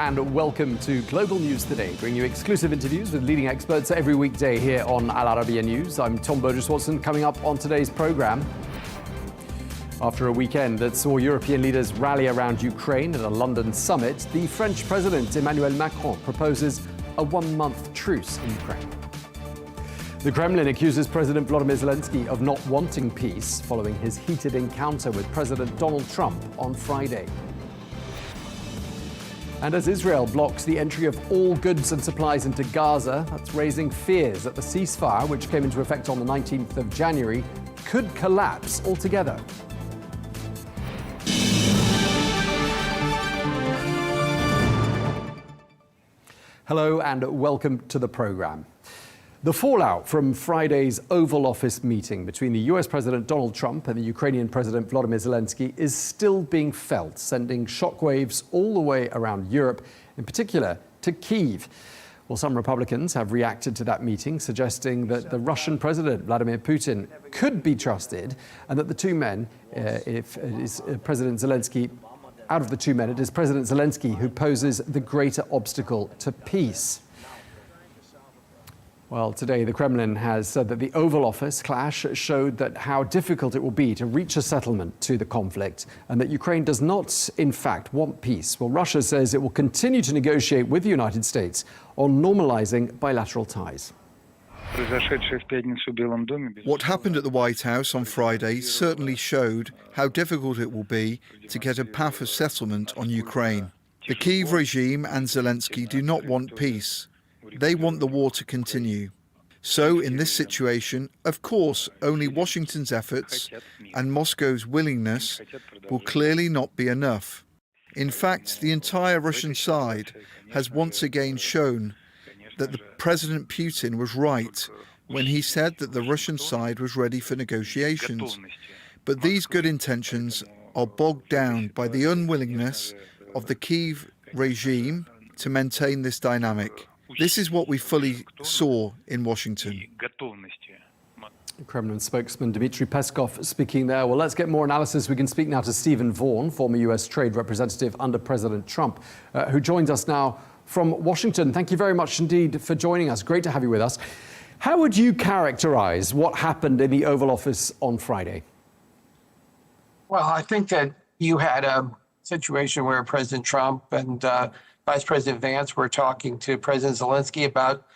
and welcome to Global News Today, bringing you exclusive interviews with leading experts every weekday here on Al Arabiya News. I'm Tom Burges Watson. Coming up on today's programme, after a weekend that saw European leaders rally around Ukraine at a London summit, the French President Emmanuel Macron proposes a one-month truce in Ukraine. The Kremlin accuses President Volodymyr Zelenskyy of not wanting peace following his heated encounter with President Donald Trump on Friday. And as Israel blocks the entry of all goods and supplies into Gaza, that's raising fears that the ceasefire, which came into effect on the 19th of January, could collapse altogether. Hello and welcome to the programme. The fallout from Friday's Oval Office meeting between the US President Donald Trump and the Ukrainian President Volodymyr Zelenskyy is still being felt, sending shockwaves all the way around Europe, in particular to Kyiv. Well, some Republicans have reacted to that meeting, suggesting that the Russian President Vladimir Putin could be trusted and that the two men, if it is President Zelenskyy, out of the two men, it is President Zelenskyy who poses the greater obstacle to peace. Well, today the Kremlin has said that the Oval Office clash showed that how difficult it will be to reach a settlement to the conflict and that Ukraine does not, in fact, want peace. Well, Russia says it will continue to negotiate with the United States on normalizing bilateral ties. What happened at the White House on Friday certainly showed how difficult it will be to get a path of settlement on Ukraine. The Kyiv regime and Zelenskyy do not want peace. They want the war to continue. So in this situation, of course, only Washington's efforts and Moscow's willingness will clearly not be enough. In fact, the entire Russian side has once again shown that the President Putin was right when he said that the Russian side was ready for negotiations. But these good intentions are bogged down by the unwillingness of the Kyiv regime to maintain this dynamic. This is what we fully saw in Washington. Kremlin spokesman Dmitry Peskov speaking there. Well, let's get more analysis. We can speak now to Stephen Vaughan, former US trade representative under President Trump, who joins us now from Washington. Thank you very much indeed for joining us. Great to have you with us. How would you characterize what happened in the Oval Office on Friday? Well, I think that you had a situation where President Trump and Vice President Vance were talking to President Zelenskyy about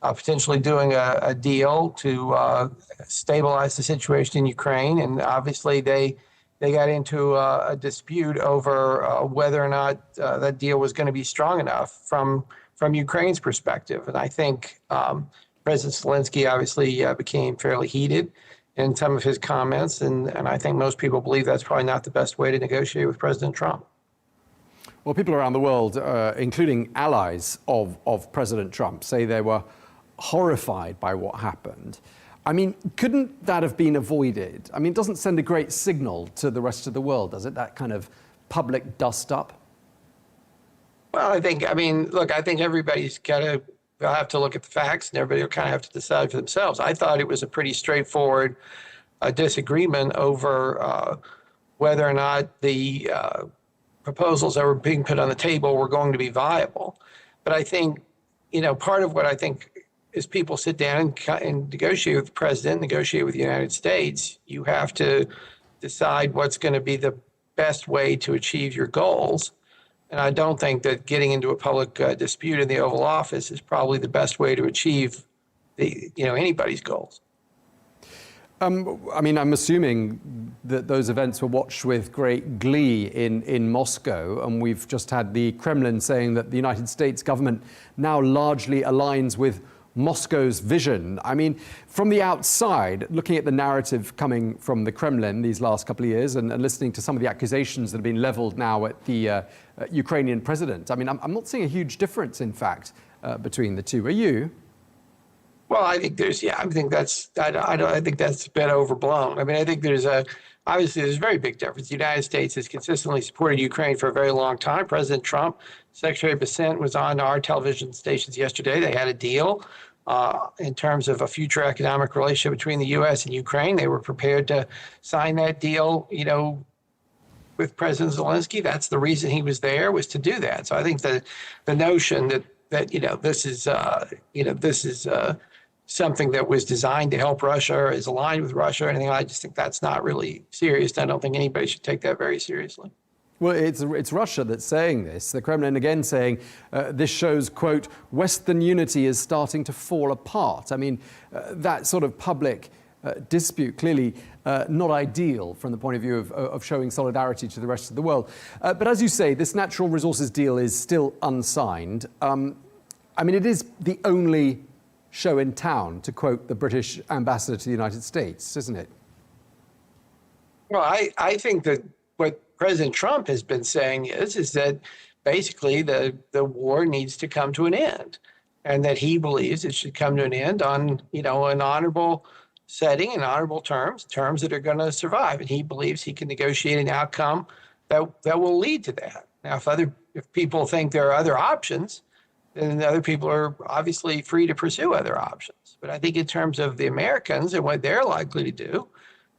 potentially doing a deal to stabilize the situation in Ukraine. And obviously they got into a dispute over whether or not that deal was going to be strong enough from Ukraine's perspective. And I think President Zelenskyy obviously became fairly heated in some of his comments. And I think most people believe that's probably not the best way to negotiate with President Trump. Well, people around the world, including allies of President Trump, say they were horrified by what happened. I mean, couldn't that have been avoided? I mean, it doesn't send a great signal to the rest of the world, does it, that kind of public dust-up? Well, I think everybody's they'll have to look at the facts, and everybody will kind of have to decide for themselves. I thought it was a pretty straightforward disagreement over whether or not the proposals that were being put on the table were going to be viable. But I think, part of what I think is people sit down and negotiate with the president, negotiate with the United States. You have to decide what's going to be the best way to achieve your goals. And I don't think that getting into a public dispute in the Oval Office is probably the best way to achieve anybody's goals. I mean, I'm assuming that those events were watched with great glee in Moscow, and we've just had the Kremlin saying that the United States government now largely aligns with Moscow's vision. I mean, from the outside, looking at the narrative coming from the Kremlin these last couple of years and listening to some of the accusations that have been leveled now at the Ukrainian president, I mean, I'm not seeing a huge difference, in fact, between the two. Are you? Well, I think I think that's a bit overblown. I mean, I think obviously there's a very big difference. The United States has consistently supported Ukraine for a very long time. President Trump, Secretary Bessent was on our television stations yesterday. They had a deal in terms of a future economic relationship between the U.S. and Ukraine. They were prepared to sign that deal, with President Zelensky. That's the reason he was there, was to do that. So I think the notion that this is something that was designed to help Russia or is aligned with Russia or anything, I just think that's not really serious. I don't think anybody should take that very seriously. Well, it's Russia that's saying this. The Kremlin again saying this shows, quote, Western unity is starting to fall apart. I mean, that sort of public dispute clearly not ideal from the point of view of showing solidarity to the rest of the world. But as you say, this natural resources deal is still unsigned. I mean, it is the only show in town, to quote the British ambassador to the United States, isn't it? Well, I think that what President Trump has been saying is that basically the war needs to come to an end, and that he believes it should come to an end on, an honorable setting and honorable terms that are going to survive. And he believes he can negotiate an outcome that will lead to that. Now, if people think there are other options, then other people are obviously free to pursue other options. But I think in terms of the Americans and what they're likely to do,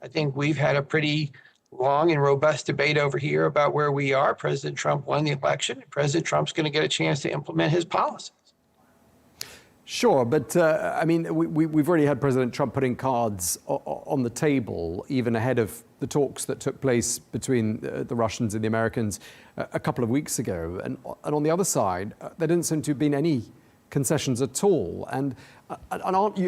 I think we've had a pretty long and robust debate over here about where we are. President Trump won the election. President Trump's going to get a chance to implement his policies. Sure, but I mean, we've already had President Trump putting cards on the table, even ahead of the talks that took place between the Russians and the Americans a couple of weeks ago. And on the other side, there didn't seem to have been any concessions at all. And aren't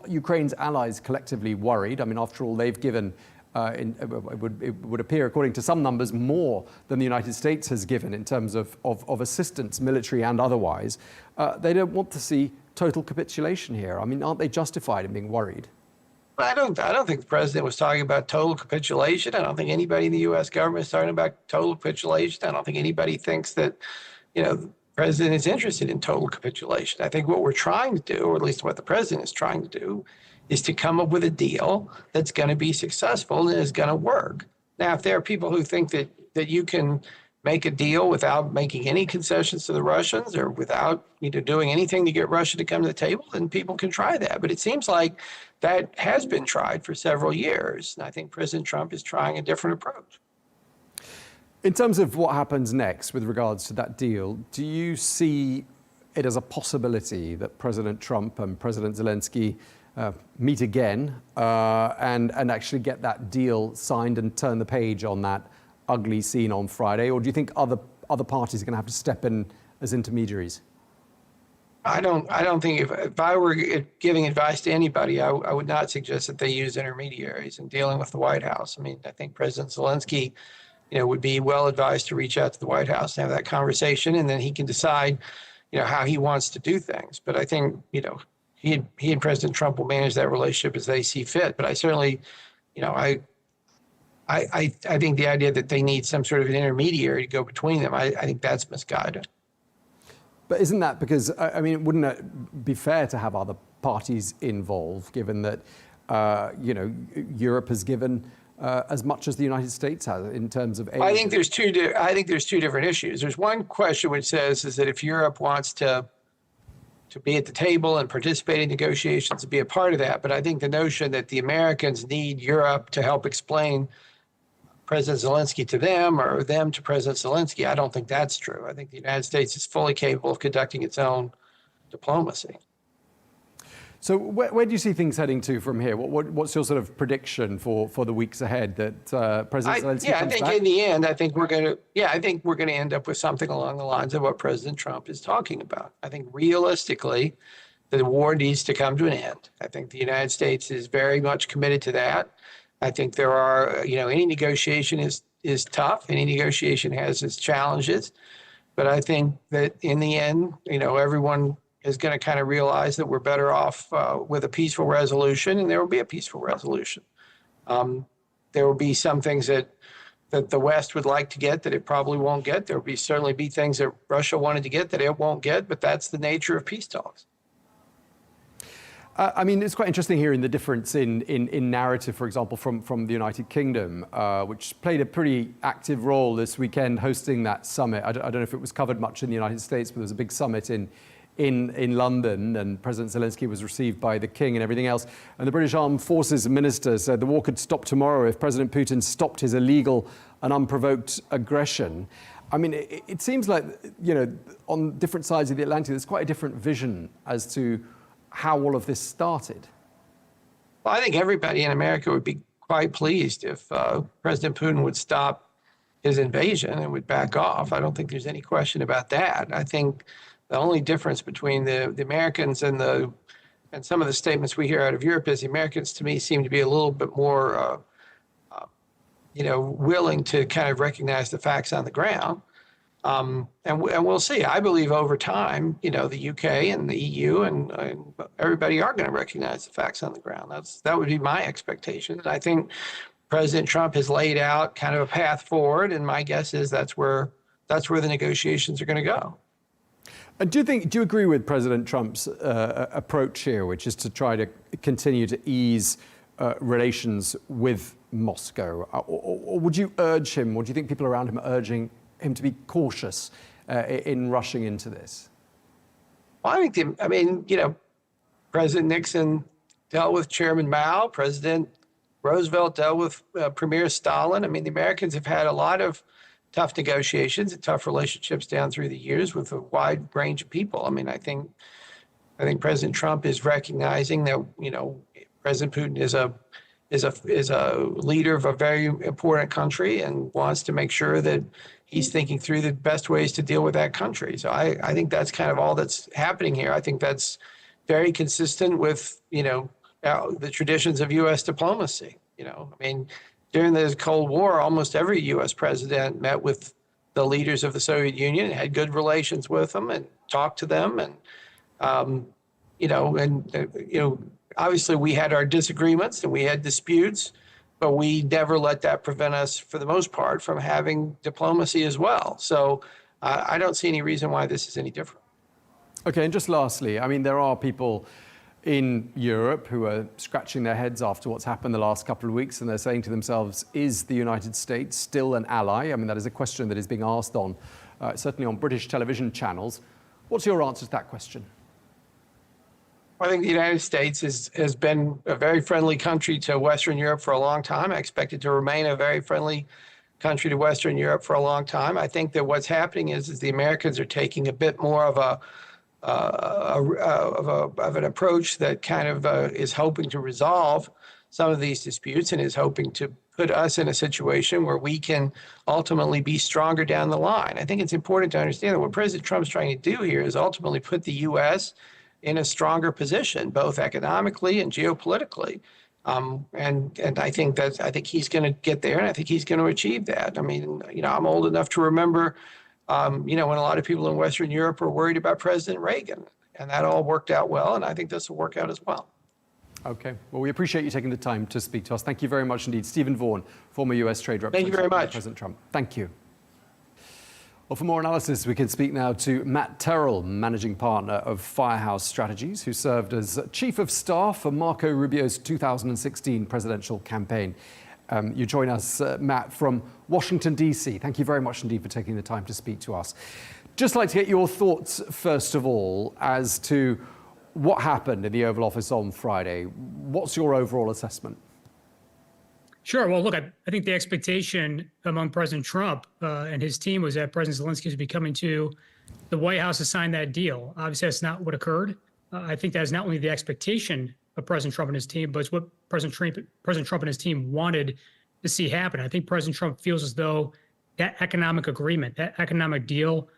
Ukraine's allies collectively worried? I mean, after all, they've given, it would appear, according to some numbers, more than the United States has given in terms of assistance, military and otherwise. They don't want to see total capitulation here. I mean, aren't they justified in being worried? I don't think the president was talking about total capitulation. I don't think anybody in the U.S. government is talking about total capitulation. I don't think anybody thinks that, the president is interested in total capitulation. I think what we're trying to do, or at least what the president is trying to do, is to come up with a deal that's going to be successful and is going to work. Now, if there are people who think that you can make a deal without making any concessions to the Russians or without doing anything to get Russia to come to the table, then people can try that. But it seems like that has been tried for several years. And I think President Trump is trying a different approach. In terms of what happens next with regards to that deal, do you see it as a possibility that President Trump and President Zelenskyy meet again and actually get that deal signed and turn the page on that ugly scene on Friday? Or do you think other parties are going to have to step in as intermediaries? I don't think if I were giving advice to anybody, I would not suggest that they use intermediaries in dealing with the White House. I mean, I think President Zelenskyy, would be well advised to reach out to the White House and have that conversation, and then he can decide, how he wants to do things. But I think, he and President Trump will manage that relationship as they see fit. But I certainly, I think the idea that they need some sort of an intermediary to go between them, I think that's misguided. But isn't that because, I mean, wouldn't it be fair to have other parties involved, given that, Europe has given as much as the United States has in terms of aid? I think there's two different issues. There's one question which says is that if Europe wants to be at the table and participate in negotiations, to be a part of that. But I think the notion that the Americans need Europe to help explain President Zelenskyy to them or them to President Zelenskyy, I don't think that's true. I think the United States is fully capable of conducting its own diplomacy. So where do you see things heading to from here? What's your sort of prediction for the weeks ahead that President Zelenskyy comes back? In the end, I think we're going to end up with something along the lines of what President Trump is talking about. I think realistically, the war needs to come to an end. I think the United States is very much committed to that. I think there are, any negotiation is tough. Any negotiation has its challenges. But I think that in the end, everyone is going to kind of realize that we're better off with a peaceful resolution, and there will be a peaceful resolution. There will be some things that the West would like to get that it probably won't get. There will certainly be things that Russia wanted to get that it won't get, but that's the nature of peace talks. I mean, it's quite interesting hearing the difference in narrative, for example, from the United Kingdom, which played a pretty active role this weekend hosting that summit. I don't know if it was covered much in the United States, but there was a big summit in in London, and President Zelenskyy was received by the King and everything else. And the British Armed Forces Minister said the war could stop tomorrow if President Putin stopped his illegal and unprovoked aggression. I mean, it seems like, you know, on different sides of the Atlantic, there's quite a different vision as to how all of this started. Well, I think everybody in America would be quite pleased if President Putin would stop his invasion and would back off. I don't think there's any question about that. I think the only difference between the Americans and some of the statements we hear out of Europe is the Americans, to me, seem to be a little bit more, willing to kind of recognize the facts on the ground. And we'll see. I believe over time, you know, the UK and the EU and everybody are going to recognize the facts on the ground. That would be my expectation. And I think President Trump has laid out kind of a path forward, and my guess is that's where the negotiations are going to go. And do you agree with President Trump's approach here, which is to try to continue to ease relations with Moscow? Or would you urge him, or do you think people around him are urging him to be cautious in rushing into this? Well, I think, President Nixon dealt with Chairman Mao, President Roosevelt dealt with Premier Stalin. I mean, the Americans have had a lot of tough negotiations and tough relationships down through the years with a wide range of people. I mean, I think President Trump is recognizing that, you know, President Putin is a leader of a very important country and wants to make sure that he's thinking through the best ways to deal with that country. So I think that's kind of all that's happening here. I think that's very consistent with, you know, the traditions of U.S. diplomacy. You know, I mean, during the Cold War, almost every U.S. president met with the leaders of the Soviet Union and had good relations with them and talked to them. And, obviously we had our disagreements and we had disputes, but we never let that prevent us, for the most part, from having diplomacy as well. So I don't see any reason why this is any different. Okay, and just lastly, I mean, there are people in Europe who are scratching their heads after what's happened the last couple of weeks, and they're saying to themselves, is the United States still an ally? I mean, that is a question that is being asked on, certainly on British television channels. What's your answer to that question? I think the United States has been a very friendly country to Western Europe for a long time. I expect it to remain a very friendly country to Western Europe for a long time. I think that what's happening is the Americans are taking a bit more of an approach that kind of is hoping to resolve some of these disputes and is hoping to put us in a situation where we can ultimately be stronger down the line. I think it's important to understand that what President Trump's trying to do here is ultimately put the U.S. in a stronger position, both economically and geopolitically. And I think he's going to get there, and I think he's going to achieve that. I mean, you know, I'm old enough to remember, when a lot of people in Western Europe were worried about President Reagan, and that all worked out well, and I think this will work out as well. Okay. Well, we appreciate you taking the time to speak to us. Thank you very much indeed. Stephen Vaughan, former US Trade Representative. Thank you very much. President Trump. Thank you. Well, for more analysis, we can speak now to Matt Terrill, Managing Partner of Firehouse Strategies, who served as Chief of Staff for Marco Rubio's 2016 presidential campaign. You join us, Matt, from Washington, D.C. Thank you very much indeed for taking the time to speak to us. Just like to get your thoughts, first of all, as to what happened in the Oval Office on Friday. What's your overall assessment? Sure. Well, look, I think the expectation among President Trump and his team was that President Zelenskyy would be coming to the White House to sign that deal. Obviously, that's not what occurred. I think that is not only the expectation of President Trump and his team, but it's what President Trump and his team wanted to see happen. I think President Trump feels as though that economic agreement, that economic deal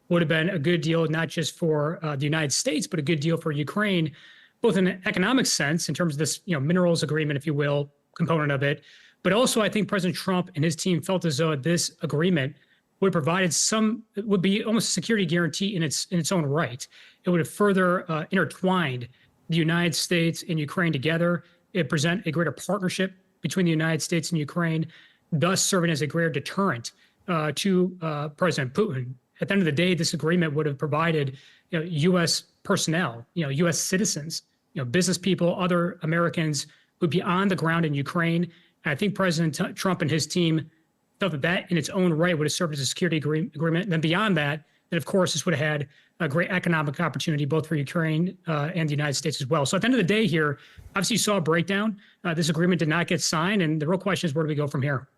would have been a good deal, not just for the United States, but a good deal for Ukraine, both in an economic sense, in terms of this, minerals agreement, if you will, component of it. But also, I think President Trump and his team felt as though this agreement would would be almost a security guarantee in its own right. It would have further intertwined the United States and Ukraine together. It present a greater partnership between the United States and Ukraine, thus serving as a greater deterrent to President Putin. At the end of the day, this agreement would have provided U.S. personnel, U.S. citizens, business people, other Americans would be on the ground in Ukraine. And I think President Trump and his team felt that in its own right would have served as a security agreement. And then beyond that, And of course, this would have had a great economic opportunity both for Ukraine and the United States as well. So at the end of the day here, obviously you saw a breakdown. This agreement did not get signed. And the real question is, where do we go from here?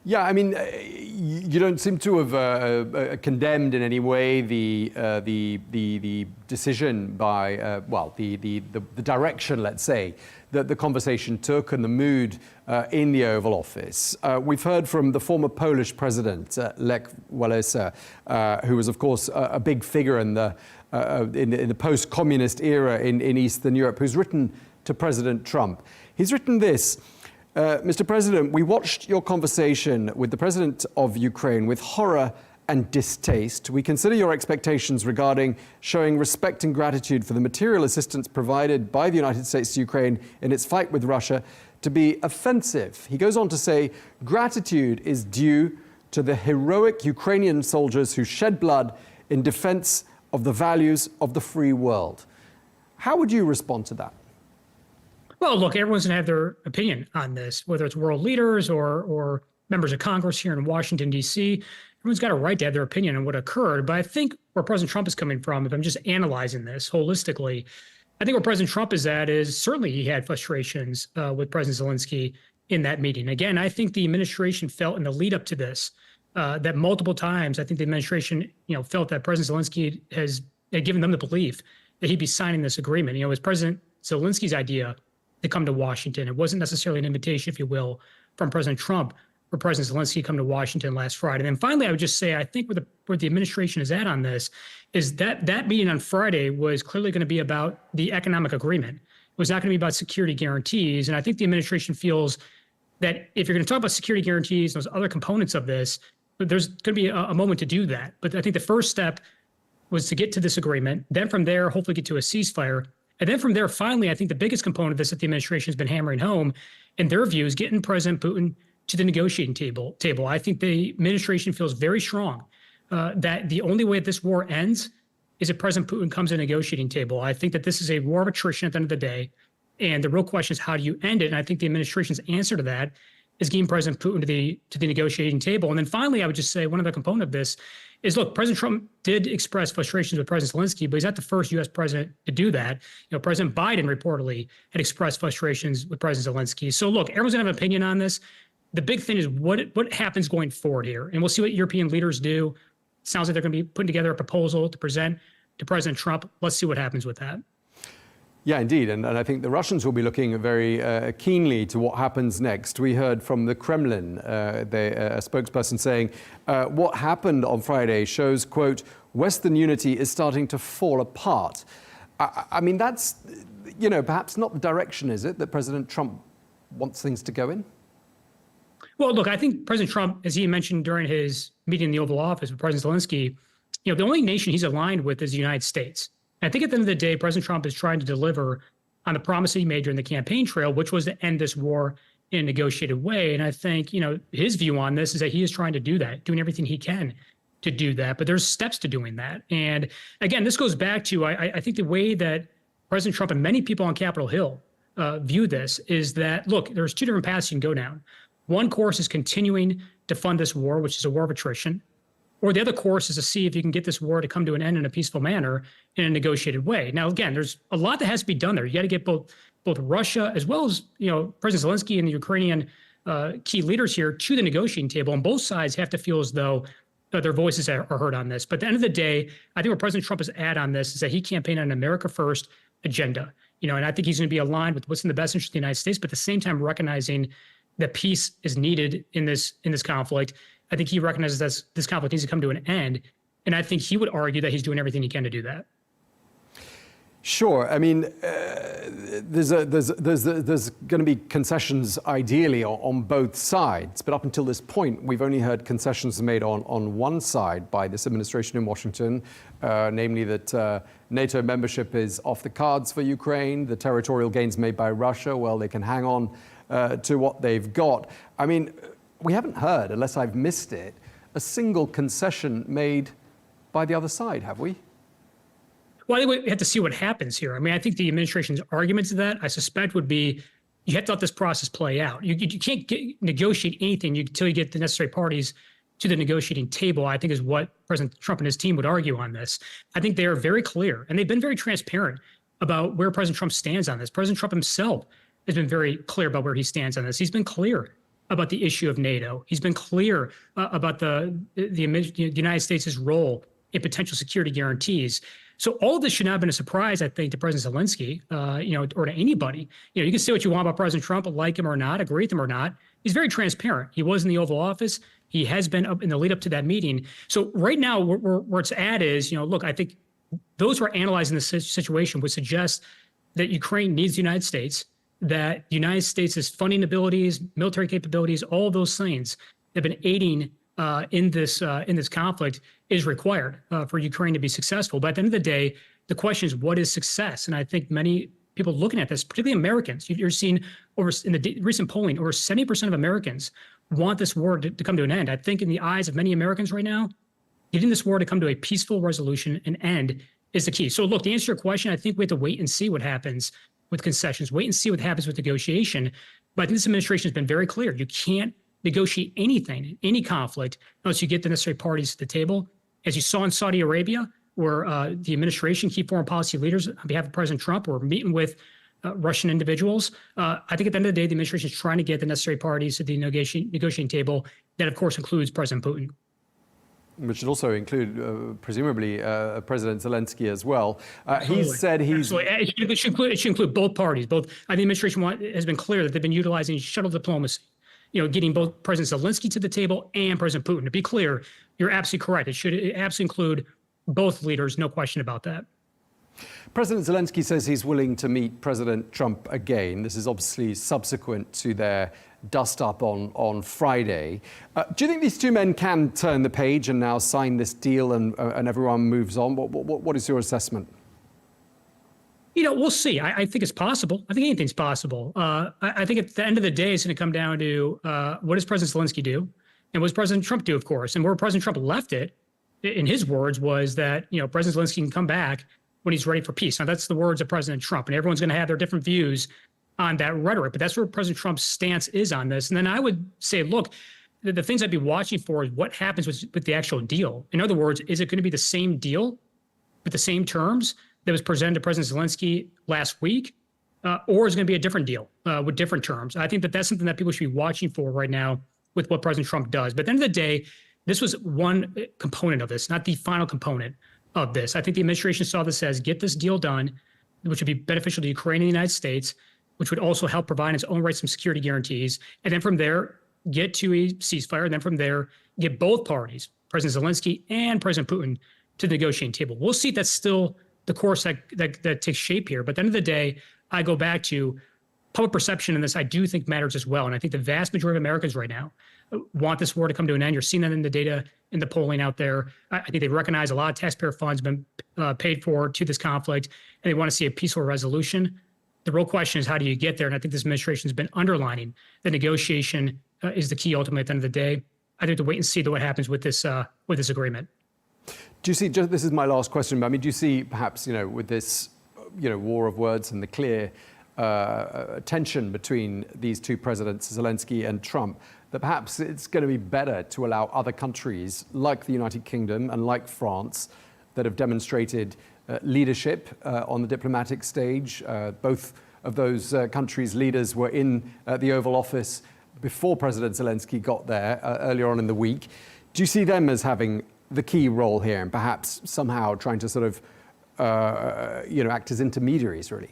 Yeah, I mean, you don't seem to have condemned in any way the decision by, the direction, let's say, that the conversation took and the mood in the Oval Office. We've heard from the former Polish president, Lech Walesa, who was, of course, a big figure in the post-communist era in Eastern Europe, who's written to President Trump. He's written this. Mr. President, we watched your conversation with the President of Ukraine with horror and distaste. We consider your expectations regarding showing respect and gratitude for the material assistance provided by the United States to Ukraine in its fight with Russia to be offensive. He goes on to say, gratitude is due to the heroic Ukrainian soldiers who shed blood in defense of the values of the free world. How would you respond to that? Well, look, everyone's going to have their opinion on this, whether it's world leaders or members of Congress here in Washington, D.C. Everyone's got a right to have their opinion on what occurred. But I think where President Trump is coming from, if I'm just analyzing this holistically, I think where President Trump is at is certainly he had frustrations with President Zelenskyy in that meeting. Again, I think the administration felt in the lead up to this that multiple times, I think the administration felt that President Zelenskyy had given them the belief that he'd be signing this agreement. It was President Zelensky's idea to come to Washington. It wasn't necessarily an invitation, if you will, from President Trump for President Zelenskyy to come to Washington last Friday. And then finally, I would just say, I think where the administration is at on this is that meeting on Friday was clearly going to be about the economic agreement. It was not going to be about security guarantees. And I think the administration feels that if you're going to talk about security guarantees, those other components of this, there's going to be a moment to do that. But I think the first step was to get to this agreement. Then from there, hopefully get to a ceasefire. And then from there, finally, I think the biggest component of this that the administration has been hammering home, in their view, is getting President Putin to the negotiating table. I think the administration feels very strong that the only way that this war ends is if President Putin comes to the negotiating table. I think that this is a war of attrition at the end of the day. And the real question is, how do you end it? And I think the administration's answer to that is getting President Putin to the negotiating table. And then finally, I would just say one other component of this is, look, President Trump did express frustrations with President Zelenskyy, but he's not the first U.S. president to do that. President Biden reportedly had expressed frustrations with President Zelenskyy. So look, everyone's gonna have an opinion on this. The big thing is what happens going forward here. And we'll see what European leaders do. It sounds like they're gonna be putting together a proposal to present to President Trump. Let's see what happens with that. Yeah, indeed. And I think the Russians will be looking very keenly to what happens next. We heard from the Kremlin, a spokesperson saying, what happened on Friday shows, quote, Western unity is starting to fall apart. I mean, that's, perhaps not the direction, is it, that President Trump wants things to go in? Well, look, I think President Trump, as he mentioned during his meeting in the Oval Office with President Zelenskyy, the only nation he's aligned with is the United States. I think at the end of the day, President Trump is trying to deliver on the promise that he made during the campaign trail, which was to end this war in a negotiated way. And I think, his view on this is that he is trying to do that, doing everything he can to do that. But there's steps to doing that. And again, this goes back to, I think the way that President Trump and many people on Capitol Hill view this is that, look, there's two different paths you can go down. One course is continuing to fund this war, which is a war of attrition. Or the other course is to see if you can get this war to come to an end in a peaceful manner in a negotiated way. Now, again, there's a lot that has to be done there. You got to get both Russia as well as President Zelenskyy and the Ukrainian key leaders here to the negotiating table. And both sides have to feel as though their voices are heard on this. But at the end of the day, I think what President Trump is at on this is that he campaigned on an America First agenda. And I think he's going to be aligned with what's in the best interest of the United States, but at the same time recognizing that peace is needed in this conflict. I think he recognizes that this conflict needs to come to an end. And I think he would argue that he's doing everything he can to do that. Sure. I mean, there's going to be concessions ideally on both sides. But up until this point, we've only heard concessions made on one side by this administration in Washington, namely that NATO membership is off the cards for Ukraine. The territorial gains made by Russia, well, they can hang on to what they've got. I mean, we haven't heard, unless I've missed it, a single concession made by the other side, have we? Well, I think we have to see what happens here. I mean, I think the administration's argument to that, I suspect, would be you have to let this process play out. You can't negotiate anything until you get the necessary parties to the negotiating table, I think is what President Trump and his team would argue on this. I think they are very clear, and they've been very transparent about where President Trump stands on this. President Trump himself has been very clear about where he stands on this. He's been clear about the issue of NATO. He's been clear about the United States' role in potential security guarantees. So all of this should not have been a surprise, I think, to President Zelenskyy, or to anybody. You can say what you want about President Trump, like him or not, agree with him or not. He's very transparent. He was in the Oval Office. He has been up in the lead up to that meeting. So right now, where it's at is, look, I think those who are analyzing the situation would suggest that Ukraine needs the United States, that the United States' funding abilities, military capabilities, all of those things have been aiding in this conflict is required for Ukraine to be successful. But at the end of the day, the question is, what is success? And I think many people looking at this, particularly Americans, you're seeing in the recent polling, over 70% of Americans want this war to come to an end. I think in the eyes of many Americans right now, getting this war to come to a peaceful resolution and end is the key. So look, to answer your question, I think we have to wait and see what happens with concessions, wait and see what happens with negotiation. But I think this administration has been very clear. You can't negotiate anything, any conflict, unless you get the necessary parties to the table. As you saw in Saudi Arabia, where the administration, key foreign policy leaders on behalf of President Trump were meeting with Russian individuals. I think at the end of the day, the administration is trying to get the necessary parties to the negotiating table. That, of course, includes President Putin. Which should also include, presumably, President Zelenskyy as well. He said he's... It should include both parties. I think the administration has been clear that they've been utilizing shuttle diplomacy, getting both President Zelenskyy to the table and President Putin. To be clear, you're absolutely correct. It should absolutely include both leaders, no question about that. President Zelenskyy says he's willing to meet President Trump again. This is obviously subsequent to their dust-up on Friday. Do you think these two men can turn the page and now sign this deal and everyone moves on? What is your assessment? We'll see. I think it's possible. I think anything's possible. I think at the end of the day, it's going to come down to what does President Zelenskyy do? And what does President Trump do, of course? And where President Trump left it, in his words, was that, President Zelenskyy can come back when he's ready for peace. Now, that's the words of President Trump, and everyone's going to have their different views on that rhetoric, but that's where President Trump's stance is on this. And then I would say, look, the things I'd be watching for is what happens with the actual deal. In other words, is it going to be the same deal with the same terms that was presented to President Zelenskyy last week, or is it going to be a different deal with different terms? I think that's something that people should be watching for right now with what President Trump does. But at the end of the day, this was one component of this, not the final component of this. I think the administration saw this as get this deal done, which would be beneficial to Ukraine and the United States, which would also help provide its own rights some security guarantees. And then from there, get to a ceasefire. And then from there, get both parties, President Zelenskyy and President Putin, to the negotiating table. We'll see if that's still the course that takes shape here. But at the end of the day, I go back to public perception in this, I do think matters as well. And I think the vast majority of Americans right now want this war to come to an end. You're seeing that in the data, in the polling out there. I think they recognize a lot of taxpayer funds have been paid for to this conflict, and they want to see a peaceful resolution. The real question is, how do you get there? And I think this administration has been underlining that negotiation is the key ultimately at the end of the day. I think to wait and see what happens with this agreement. Do you see, this is my last question, but do you see perhaps, with this, war of words and the clear tension between these two presidents, Zelenskyy and Trump, that perhaps it's going to be better to allow other countries like the United Kingdom and like France that have demonstrated leadership on the diplomatic stage. Both of those countries' leaders were in the Oval Office before President Zelenskyy got there earlier on in the week. Do you see them as having the key role here and perhaps somehow trying to sort of, act as intermediaries, really?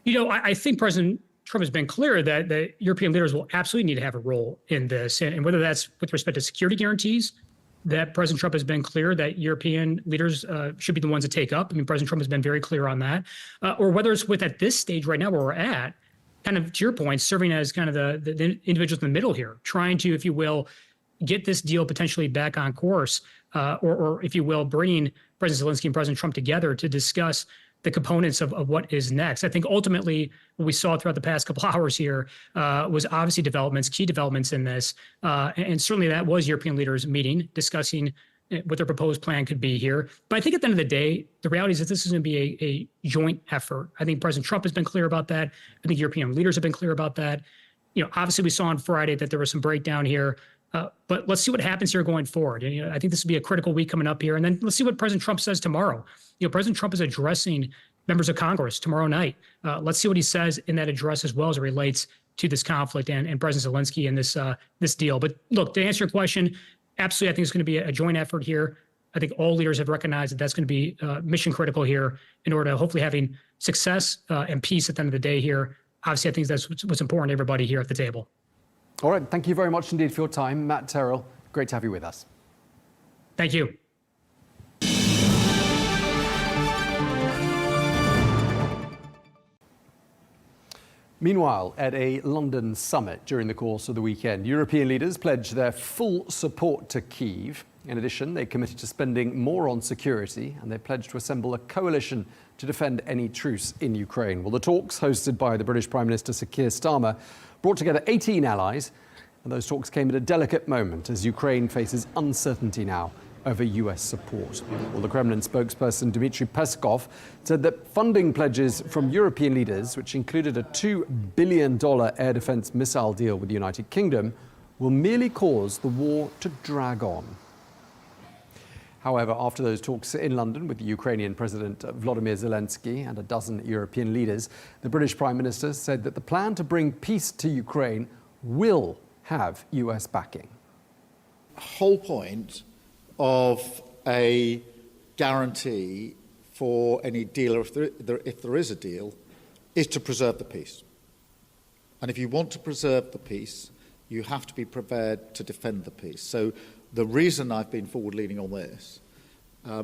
I think President Trump has been clear that the European leaders will absolutely need to have a role in this. And whether that's with respect to security guarantees, that President Trump has been clear that European leaders should be the ones to take up. President Trump has been very clear on that. Or whether it's at this stage right now where we're at, kind of to your point, serving as kind of the individuals in the middle here, trying to, if you will, get this deal potentially back on course, or if you will, bringing President Zelenskyy and President Trump together to discuss the components of what is next. I think ultimately what we saw throughout the past couple hours here was obviously key developments in this. And certainly that was European leaders meeting, discussing what their proposed plan could be here. But I think at the end of the day, the reality is that this is going to be a joint effort. I think President Trump has been clear about that. I think European leaders have been clear about that. Obviously we saw on Friday that there was some breakdown here But let's see what happens here going forward. And, I think this will be a critical week coming up here. And then let's see what President Trump says tomorrow. President Trump is addressing members of Congress tomorrow night. Let's see what he says in that address as well as it relates to this conflict and President Zelenskyy and this deal. But look, to answer your question, absolutely, I think it's going to be a joint effort here. I think all leaders have recognized that that's going to be mission critical here in order to hopefully having success and peace at the end of the day here. Obviously, I think that's what's important to everybody here at the table. All right. Thank you very much indeed for your time. Matt Terrill, great to have you with us. Thank you. Meanwhile, at a London summit during the course of the weekend, European leaders pledged their full support to Kyiv. In addition, they committed to spending more on security, and they pledged to assemble a coalition to defend any truce in Ukraine. Well, the talks, hosted by the British Prime Minister Sir Keir Starmer, brought together 18 allies, and those talks came at a delicate moment as Ukraine faces uncertainty now over US support. Well, the Kremlin spokesperson Dmitry Peskov said that funding pledges from European leaders, which included a $2 billion air defense missile deal with the United Kingdom, will merely cause the war to drag on. However, after those talks in London with the Ukrainian President Volodymyr Zelenskyy and a dozen European leaders, the British Prime Minister said that the plan to bring peace to Ukraine will have US backing. The whole point of a guarantee for any deal, or if there is a deal, is to preserve the peace. And if you want to preserve the peace, you have to be prepared to defend the peace. So the reason I've been forward-leaning on this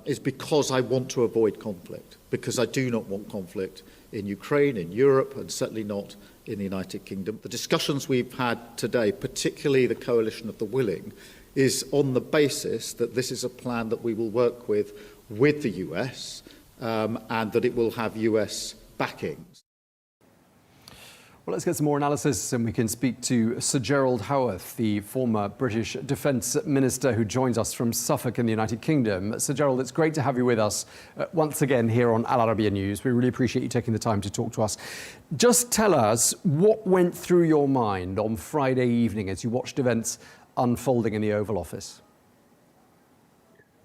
is because I want to avoid conflict, because I do not want conflict in Ukraine, in Europe, and certainly not in the United Kingdom. The discussions we've had today, particularly the coalition of the willing, is on the basis that this is a plan that we will work with the US and that it will have US backing. Well, let's get some more analysis, and we can speak to Sir Gerald, Howarth, the former British Defence Minister who joins us from Suffolk in the United Kingdom. Sir Gerald, it's great to have you with us once again here on Al Arabiya News. We really appreciate you taking the time to talk to us. Just tell us what went through your mind on Friday evening as you watched events unfolding in the Oval Office.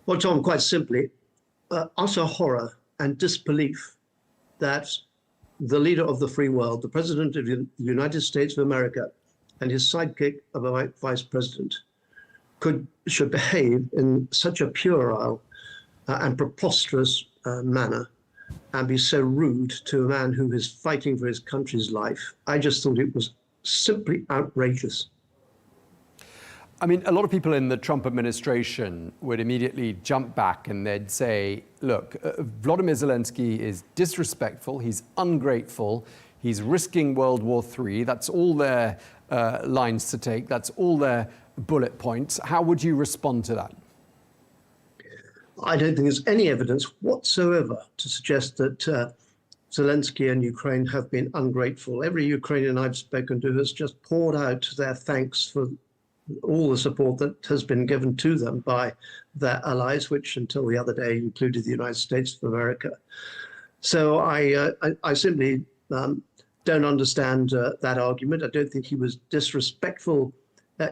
Well, Tom, quite simply, utter horror and disbelief that the leader of the free world, the President of the United States of America, and his sidekick of a vice president should behave in such a puerile and preposterous manner and be so rude to a man who is fighting for his country's life. I just thought it was simply outrageous. I mean, a lot of people in the Trump administration would immediately jump back and they'd say, look, Volodymyr Zelenskyy is disrespectful, he's ungrateful, he's risking World War III. That's all their lines to take. That's all their bullet points. How would you respond to that? I don't think there's any evidence whatsoever to suggest that Zelenskyy and Ukraine have been ungrateful. Every Ukrainian I've spoken to has just poured out their thanks for all the support that has been given to them by their allies, which until the other day included the United States of America. So I simply don't understand that argument. I don't think he was disrespectful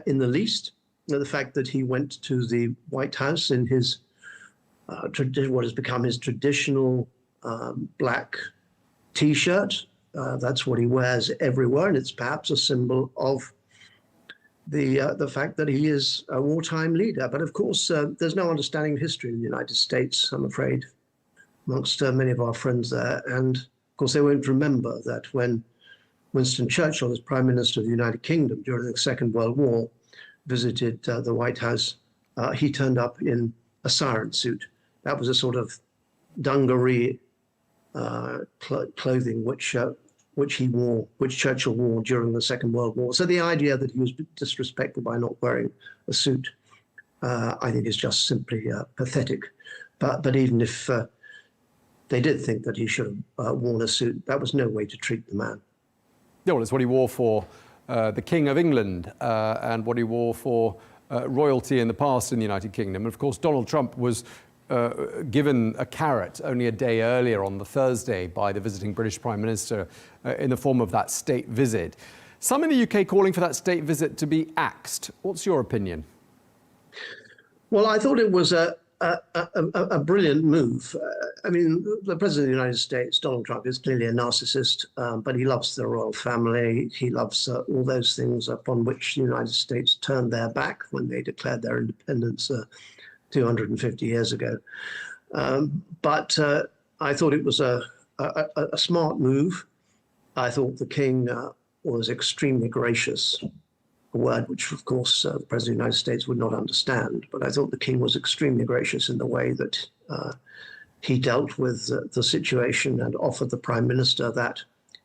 in the least. The fact that he went to the White House in his what has become his traditional black T-shirt, that's what he wears everywhere, and it's perhaps a symbol of the fact that he is a wartime leader. But of course, there's no understanding of history in the United States, I'm afraid, amongst many of our friends there. And of course, they won't remember that when Winston Churchill, as Prime Minister of the United Kingdom during the Second World War, visited the White House, he turned up in a siren suit. That was a sort of dungaree clothing which Churchill wore during the Second World War. So the idea that he was disrespectful by not wearing a suit, I think is just simply pathetic. But even if they did think that he should have worn a suit, that was no way to treat the man. Yeah, well, it's what he wore for the King of England and what he wore for royalty in the past in the United Kingdom. And of course, Donald Trump was given a carrot only a day earlier on the Thursday by the visiting British Prime Minister in the form of that state visit. Some in the UK calling for that state visit to be axed. What's your opinion? Well, I thought it was a brilliant move. I mean, the President of the United States, Donald Trump, is clearly a narcissist, but he loves the royal family. He loves all those things upon which the United States turned their back when they declared their independence 250 years ago. But I thought it was a smart move. I thought the king was extremely gracious, a word which, of course, the President of the United States would not understand. But I thought the king was extremely gracious in the way that he dealt with the situation and offered the Prime Minister that,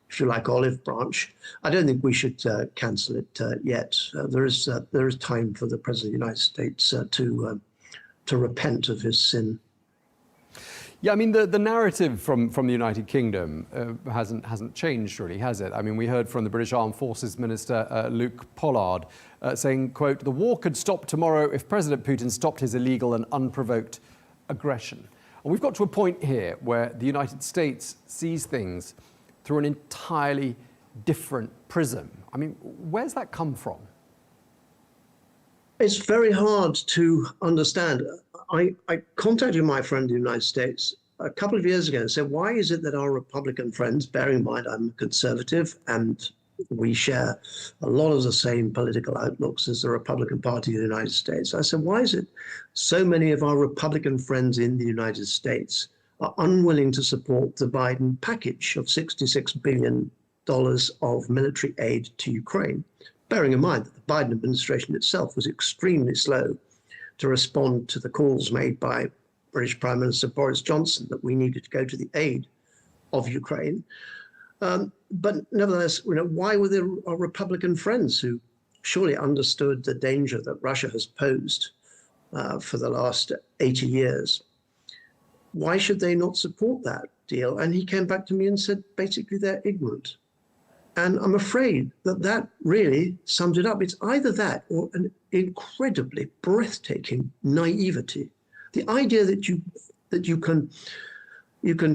if you like, olive branch. I don't think we should cancel it yet. There is time for the President of the United States to repent of his sin. Yeah, I mean, the narrative from the United Kingdom hasn't changed, really, has it? I mean, we heard from the British Armed Forces Minister, Luke Pollard, saying, quote, "The war could stop tomorrow if President Putin stopped his illegal and unprovoked aggression." And we've got to a point here where the United States sees things through an entirely different prism. I mean, where's that come from? It's very hard to understand. I contacted my friend in the United States a couple of years ago and said, why is it that our Republican friends, bearing in mind I'm conservative and we share a lot of the same political outlooks as the Republican Party of the United States. I said, why is it so many of our Republican friends in the United States are unwilling to support the Biden package of $66 billion of military aid to Ukraine? Bearing in mind that the Biden administration itself was extremely slow to respond to the calls made by British Prime Minister Boris Johnson that we needed to go to the aid of Ukraine. But nevertheless, why were there our Republican friends who surely understood the danger that Russia has posed for the last 80 years? Why should they not support that deal? And he came back to me and said, basically, they're ignorant. And I'm afraid that that really sums it up. It's either that or an incredibly breathtaking naivety. The idea that you can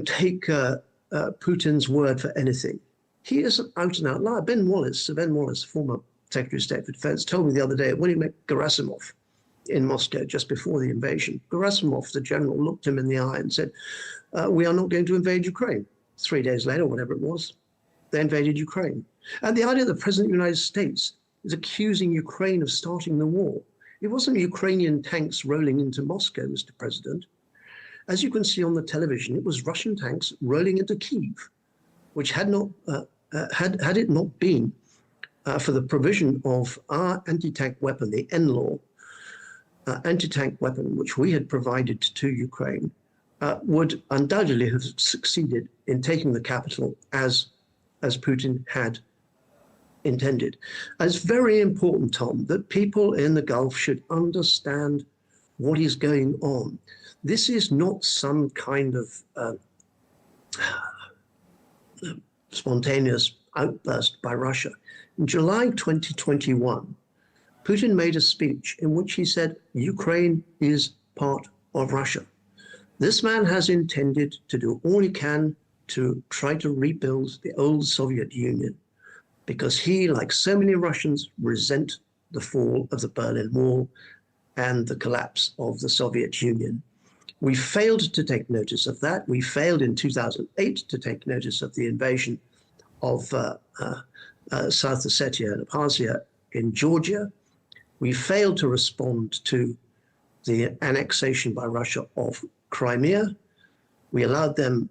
take Putin's word for anything. He is an out and out liar. Ben Wallace, former Secretary of State for Defense, told me the other day when he met Gerasimov in Moscow just before the invasion. Gerasimov, the general, looked him in the eye and said, "We are not going to invade Ukraine." 3 days later, whatever it was, they invaded Ukraine. And the idea that the President of the United States is accusing Ukraine of starting the war. It wasn't Ukrainian tanks rolling into Moscow, Mr. President. As you can see on the television, it was Russian tanks rolling into Kyiv, which had it not been for the provision of our anti-tank weapon, the NLAW anti-tank weapon, which we had provided to Ukraine, would undoubtedly have succeeded in taking the capital as Putin had intended. And it's very important, Tom, that people in the Gulf should understand what is going on. This is not some kind of spontaneous outburst by Russia. In July 2021, Putin made a speech in which he said, Ukraine is part of Russia. This man has intended to do all he can to try to rebuild the old Soviet Union, because he, like so many Russians, resent the fall of the Berlin Wall and the collapse of the Soviet Union. We failed to take notice of that. We failed in 2008 to take notice of the invasion of South Ossetia and Abkhazia in Georgia. We failed to respond to the annexation by Russia of Crimea. We allowed them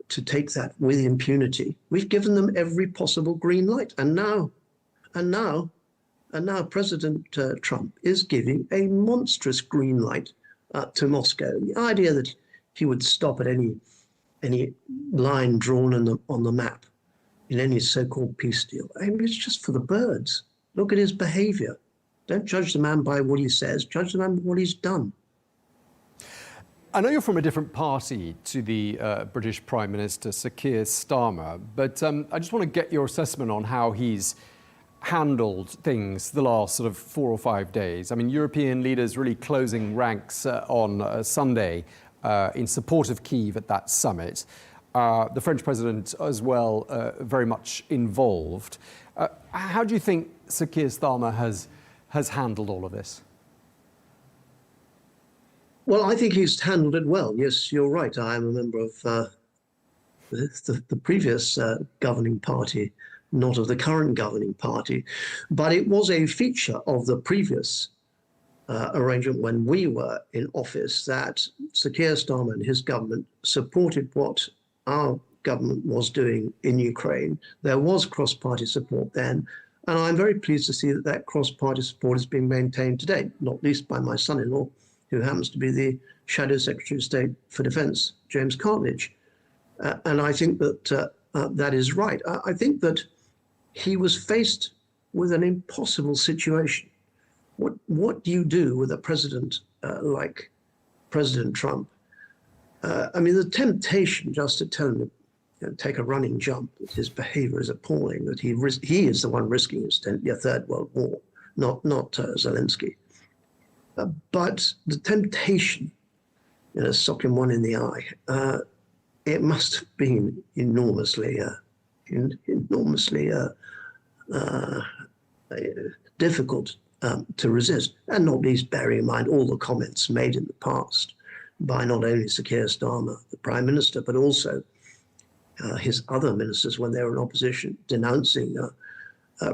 to take that with impunity. We've given them every possible green light. And now President Trump is giving a monstrous green light to Moscow. The idea that he would stop at any line drawn on the map in any so-called peace deal, I mean, it's just for the birds. Look at his behavior. Don't judge the man by what he says, judge the man by what he's done. I know you're from a different party to the British Prime Minister, Sir Keir Starmer, but I just want to get your assessment on how he's handled things the last sort of 4 or 5 days. I mean, European leaders really closing ranks on Sunday in support of Kyiv at that summit. the French president as well, very much involved. How do you think Sir Keir Starmer has handled all of this? Well, I think he's handled it well. Yes, you're right. I am a member of the previous governing party, not of the current governing party. But it was a feature of the previous arrangement when we were in office that Sir Keir Starmer and his government supported what our government was doing in Ukraine. There was cross-party support then, and I'm very pleased to see that that cross-party support is being maintained today, not least by my son-in-law, who happens to be the Shadow Secretary of State for Defence, James Cartledge. And I think that that is right. I think that he was faced with an impossible situation. What do you do with a president like President Trump? I mean, the temptation just to tell him to take a running jump, that his behavior is appalling, that he is the one risking his Third World War, not Zelenskyy. But the temptation, sock him one in the eye, it must have been enormously difficult to resist, and not least bearing in mind all the comments made in the past by not only Sir Keir Starmer, the Prime Minister, but also his other ministers when they were in opposition, denouncing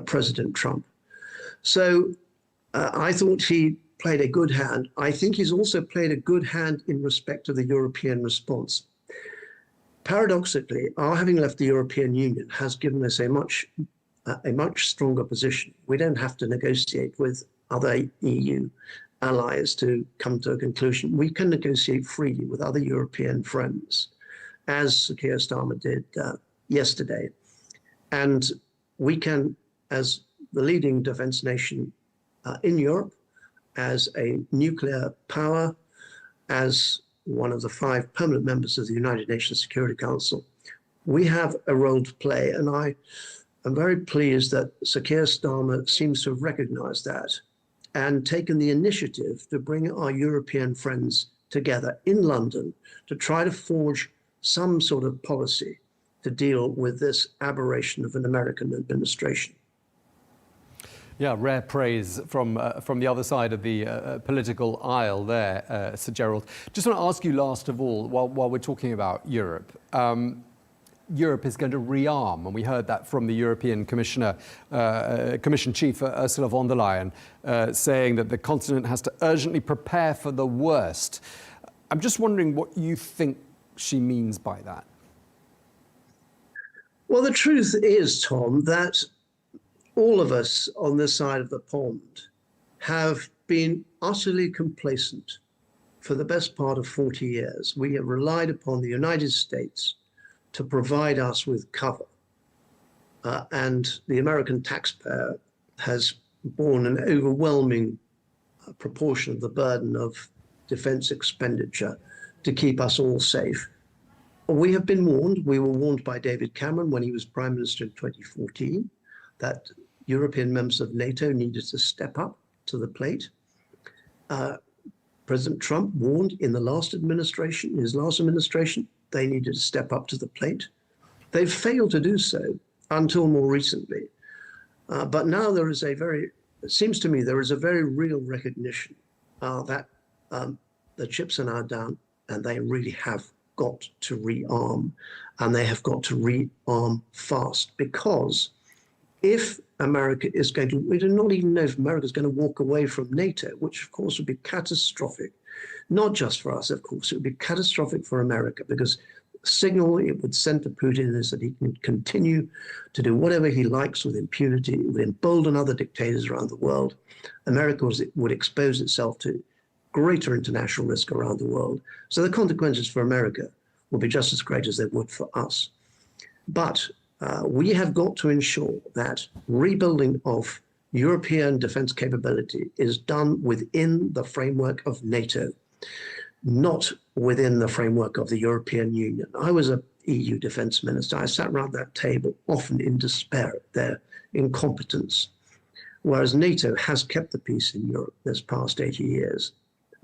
President Trump. So I thought he played a good hand. I think he's also played a good hand in respect of the European response. Paradoxically, our having left the European Union has given us a much stronger position. We don't have to negotiate with other EU allies to come to a conclusion. We can negotiate freely with other European friends, as Sir Keir Starmer did yesterday. And we can, as the leading defence nation in Europe, as a nuclear power, as one of the 5 permanent members of the United Nations Security Council, we have a role to play. And I am very pleased that Sir Keir Starmer seems to have recognised that and taken the initiative to bring our European friends together in London to try to forge some sort of policy to deal with this aberration of an American administration. Yeah, rare praise from the other side of the political aisle there, Sir Gerald. Just want to ask you last of all, while we're talking about Europe, Europe is going to rearm, and we heard that from the European Commission Chief Ursula von der Leyen, saying that the continent has to urgently prepare for the worst. I'm just wondering what you think she means by that. Well, the truth is, Tom, that all of us on this side of the pond have been utterly complacent for the best part of 40 years. We have relied upon the United States to provide us with cover. And the American taxpayer has borne an overwhelming proportion of the burden of defense expenditure to keep us all safe. We have been warned. We were warned by David Cameron when he was Prime Minister in 2014 that European members of NATO needed to step up to the plate. President Trump warned in the last administration, his last administration, they needed to step up to the plate. They've failed to do so until more recently. But now there is it seems to me there is a very real recognition that the chips are now down and they really have got to rearm, and they have got to rearm fast, because if America is going to, we do not even know if America is going to walk away from NATO, which of course would be catastrophic, not just for us, of course, it would be catastrophic for America, because the signal it would send to Putin is that he can continue to do whatever he likes with impunity. It would embolden other dictators around the world. America would expose itself to greater international risk around the world. So the consequences for America will be just as great as they would for us. But we have got to ensure that rebuilding of European defense capability is done within the framework of NATO, not within the framework of the European Union. I was an EU defense minister. I sat around that table often in despair at their incompetence, whereas NATO has kept the peace in Europe this past 80 years,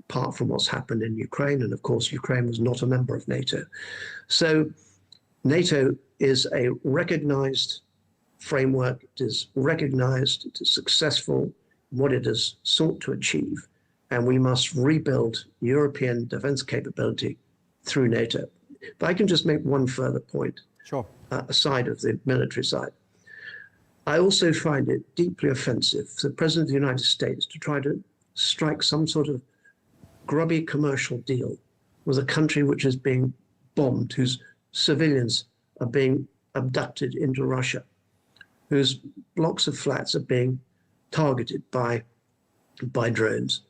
apart from what's happened in Ukraine. And of course, Ukraine was not a member of NATO. So NATO is a recognized framework. It is recognized, it is successful in what it has sought to achieve, and we must rebuild European defense capability through NATO. If I can just make one further point, Sure. Aside of the military side. I also find it deeply offensive for the President of the United States to try to strike some sort of grubby commercial deal with a country which is being bombed, whose civilians are being abducted into Russia, whose blocks of flats are being targeted by drones,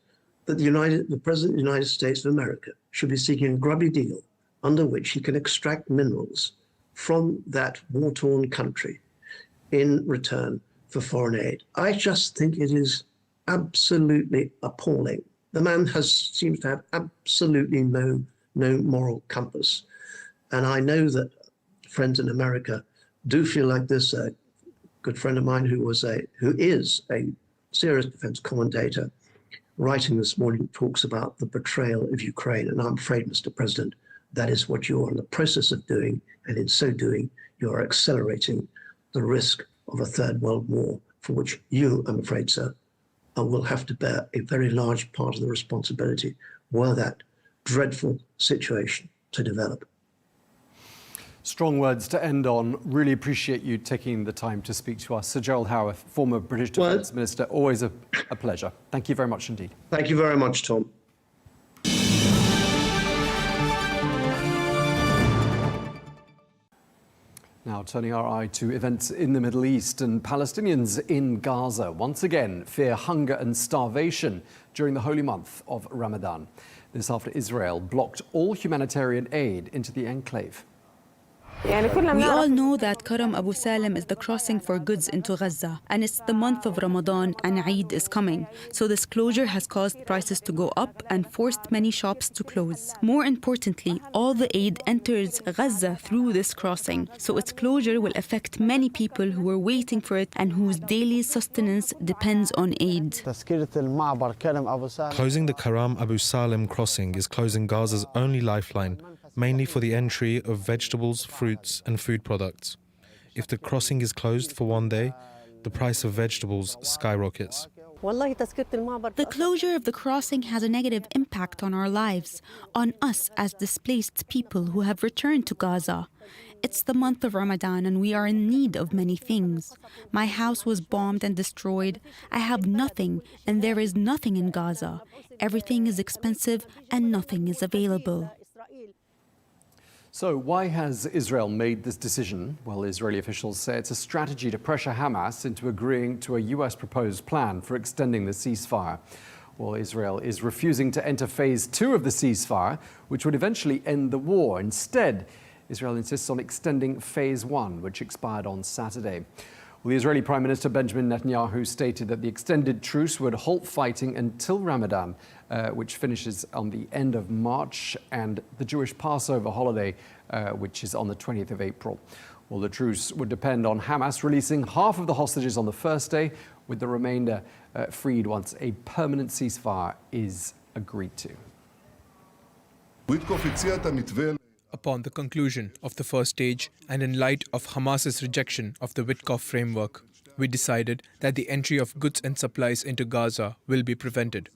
that the President of the United States of America should be seeking a grubby deal under which he can extract minerals from that war-torn country in return for foreign aid. I just think it is absolutely appalling. The man seems to have absolutely no moral compass. And I know that friends in America do feel like this. A good friend of mine who is a serious defense commentator, writing this morning, talks about the betrayal of Ukraine. And I'm afraid, Mr. President, that is what you're in the process of doing. And in so doing, you are accelerating the risk of a third world war, for which you, I'm afraid, sir, will have to bear a very large part of the responsibility were that dreadful situation to develop. Strong words to end on. Really appreciate you taking the time to speak to us. Sir Gerald Howarth, former British Defence Minister, always a pleasure. Thank you very much indeed. Thank you very much, Tom. Now turning our eye to events in the Middle East, and Palestinians in Gaza once again fear hunger and starvation during the holy month of Ramadan. This after Israel blocked all humanitarian aid into the enclave. We all know that Karam Abu Salim is the crossing for goods into Gaza, and it's the month of Ramadan and Eid is coming. So this closure has caused prices to go up and forced many shops to close. More importantly, all the aid enters Gaza through this crossing. So its closure will affect many people who are waiting for it and whose daily sustenance depends on aid. Closing the Karam Abu Salim crossing is closing Gaza's only lifeline, mainly for the entry of vegetables, fruits and food products. If the crossing is closed for one day, the price of vegetables skyrockets. The closure of the crossing has a negative impact on our lives, on us as displaced people who have returned to Gaza. It's the month of Ramadan and we are in need of many things. My house was bombed and destroyed. I have nothing and there is nothing in Gaza. Everything is expensive and nothing is available. So why has Israel made this decision? Well, Israeli officials say it's a strategy to pressure Hamas into agreeing to a US proposed plan for extending the ceasefire. Well, Israel is refusing to enter phase 2 of the ceasefire, which would eventually end the war. Instead, Israel insists on extending phase 1, which expired on Saturday. Well, the Israeli Prime Minister Benjamin Netanyahu stated that the extended truce would halt fighting until Ramadan, which finishes on the end of March, and the Jewish Passover holiday, which is on the 20th of April. Well, the truce would depend on Hamas releasing half of the hostages on the first day, with the remainder freed once a permanent ceasefire is agreed to. Upon the conclusion of the first stage and in light of Hamas's rejection of the Witkoff framework, we decided that the entry of goods and supplies into Gaza will be prevented.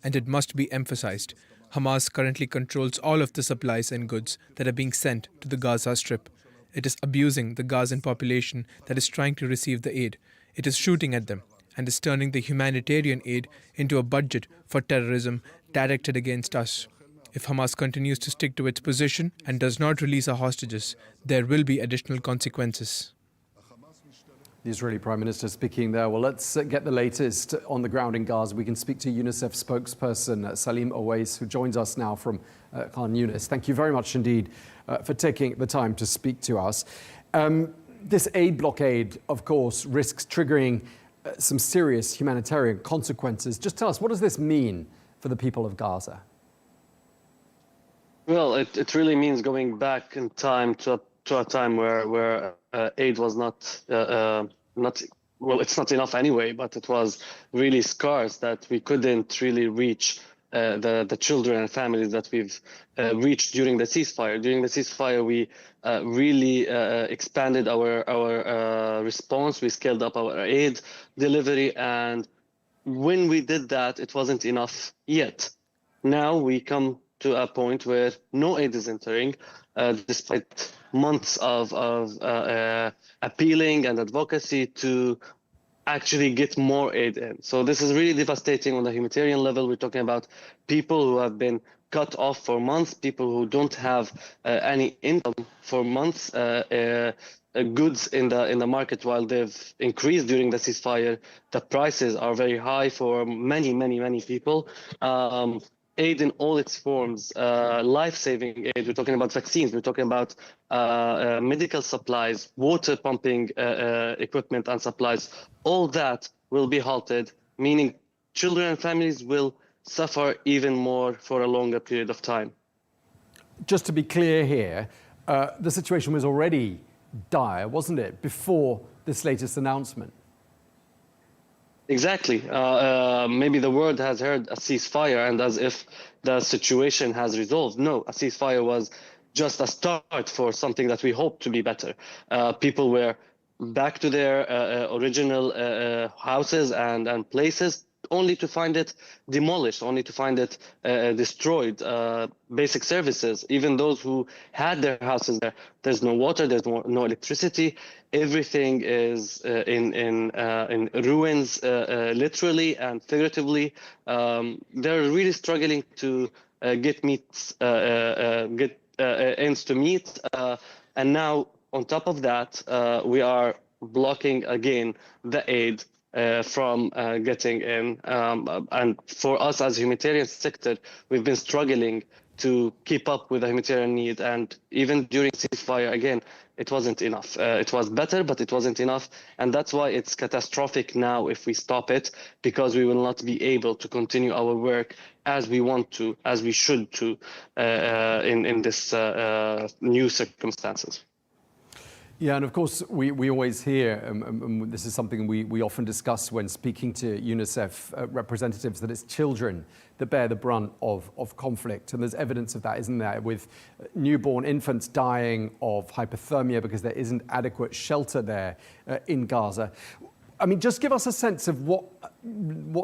And it must be emphasized, Hamas currently controls all of the supplies and goods that are being sent to the Gaza Strip. It is abusing the Gazan population that is trying to receive the aid. It is shooting at them and is turning the humanitarian aid into a budget for terrorism directed against us. If Hamas continues to stick to its position and does not release our hostages, there will be additional consequences. The Israeli Prime Minister speaking there. Well, let's get the latest on the ground in Gaza. We can speak to UNICEF spokesperson Saleem Oweis, who joins us now from Khan Yunis. Thank you very much indeed for taking the time to speak to us. This aid blockade, of course, risks triggering some serious humanitarian consequences. Just tell us, what does this mean for the people of Gaza? Well, it really means going back in time to a time where aid was not well, it's not enough anyway, but it was really scarce, that we couldn't really reach the children and families that we've reached during the ceasefire. During the ceasefire, we really expanded our response. We scaled up our aid delivery, and when we did that, it wasn't enough yet. Now we come to a point where no aid is entering, despite months of appealing and advocacy to actually get more aid in. So this is really devastating on the humanitarian level. We're talking about people who have been cut off for months, people who don't have any income for months, goods in the market, while they've increased during the ceasefire, the prices are very high for many people. Aid in all its forms, life-saving aid. We're talking about vaccines. We're talking about medical supplies, water pumping equipment and supplies. All that will be halted, meaning children and families will suffer even more for a longer period of time. Just to be clear here, the situation was already dire, wasn't it, before this latest announcement? Exactly. Maybe the world has heard a ceasefire and as if the situation has resolved. No, a ceasefire was just a start for something that we hope to be better. People were back to their original houses and places, only to find it demolished, only to find it destroyed. Basic services, even those who had their houses there, there's no water, there's no electricity. Everything is in ruins, literally and figuratively. They're really struggling to get ends to meet. And now, on top of that, we are blocking again the aid from getting in. And for us as humanitarian sector, we've been struggling to keep up with the humanitarian need. And even during ceasefire, again, it wasn't enough. It was better, but it wasn't enough. And that's why it's catastrophic now if we stop it, because we will not be able to continue our work as we want to, as we should to, in this new circumstances. Yeah, and of course, we always hear, and this is something we often discuss when speaking to UNICEF representatives, that it's children that bear the brunt of conflict. And there's evidence of that, isn't there, with newborn infants dying of hypothermia because there isn't adequate shelter there in Gaza. I mean, just give us a sense of what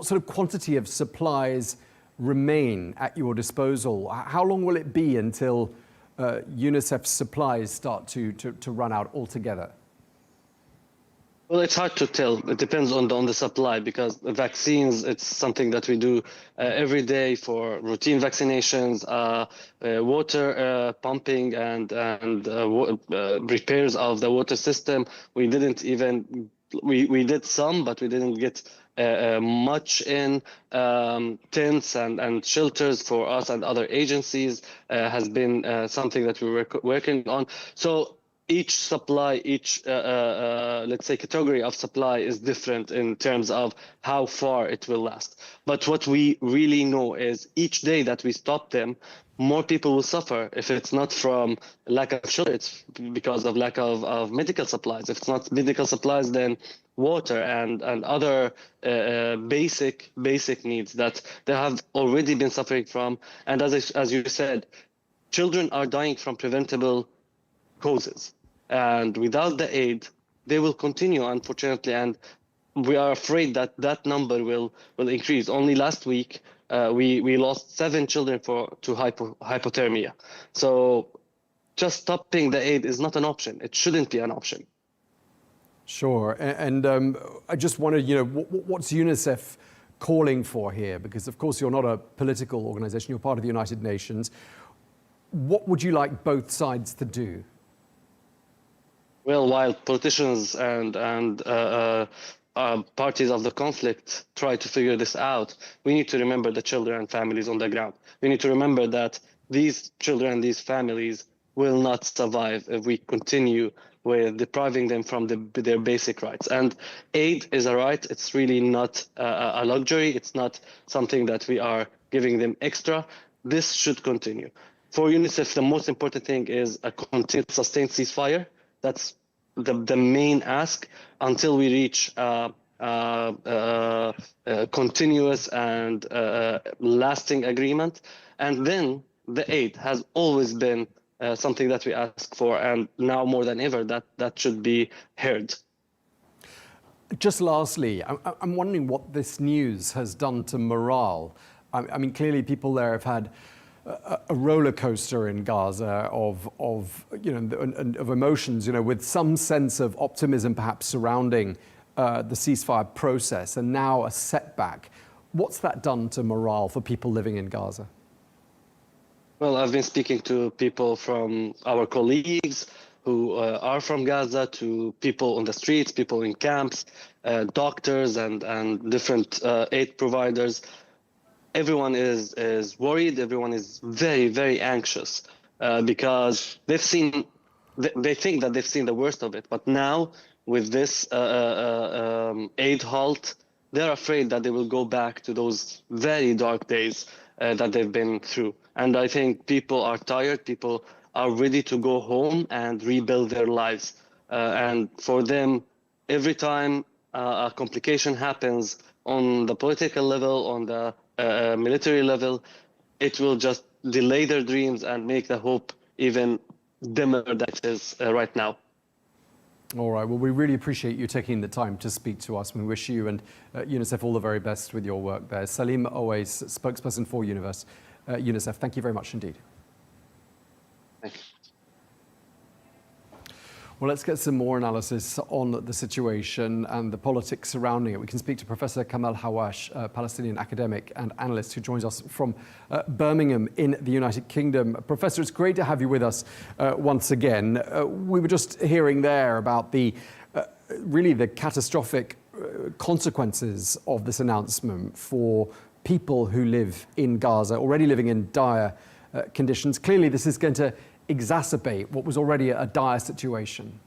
sort of quantity of supplies remain at your disposal. How long will it be until UNICEF supplies start to run out altogether? Well, it's hard to tell. It depends on the supply, because vaccines, it's something that we do every day for routine vaccinations, water pumping and repairs of the water system. We didn't even, we did some, but we didn't get much in. Tents and shelters for us and other agencies has been something that we were working on. So each supply, each let's say category of supply is different in terms of how far it will last. But what we really know is each day that we stop them, more people will suffer. If it's not from lack of shelter, it's because of lack of medical supplies. If it's not medical supplies, then water and other basic needs that they have already been suffering from. And as you said, children are dying from preventable causes. And without the aid, they will continue, unfortunately. And we are afraid that number will increase. Only last week, we lost 7 children to hypothermia. So just stopping the aid is not an option. It shouldn't be an option. Sure. And I just wondered, what's UNICEF calling for here? Because, of course, you're not a political organization. You're part of the United Nations. What would you like both sides to do? Well, while politicians and parties of the conflict try to figure this out, we need to remember the children and families on the ground. We need to remember that these children and these families will not survive if we continue with depriving them from their basic rights. And aid is a right. It's really not a luxury. It's not something that we are giving them extra. This should continue. For UNICEF, the most important thing is a continued, sustained ceasefire. That's the main ask until we reach a continuous and lasting agreement. And then the aid has always been something that we ask for, and now more than ever that should be heard. Just lastly, I'm wondering what this news has done to morale. I mean, clearly people there have had a roller coaster in Gaza of emotions, with some sense of optimism perhaps surrounding the ceasefire process, and now a setback. What's that done to morale for people living in Gaza? Well, I've been speaking to people from our colleagues who are from Gaza, to people on the streets, people in camps, doctors and different aid providers. Everyone is worried. Everyone is very, very anxious because they think that they've seen the worst of it. But now with this aid halt, they're afraid that they will go back to those very dark days that they've been through. And I think people are tired. People are ready to go home and rebuild their lives. And for them, every time a complication happens on the political level, on the military level, it will just delay their dreams and make the hope even dimmer than it is right now. All right. Well, we really appreciate you taking the time to speak to us. We wish you and UNICEF all the very best with your work there. Saleem Oweis, spokesperson for UNICEF. Thank you very much indeed. Thank you. Well, let's get some more analysis on the situation and the politics surrounding it. We can speak to Professor Kamel Hawwash, a Palestinian academic and analyst who joins us from Birmingham in the United Kingdom. Professor, it's great to have you with us once again. We were just hearing there about the really the catastrophic consequences of this announcement for people who live in Gaza, already living in dire conditions. Clearly, this is going to exacerbate what was already a dire situation.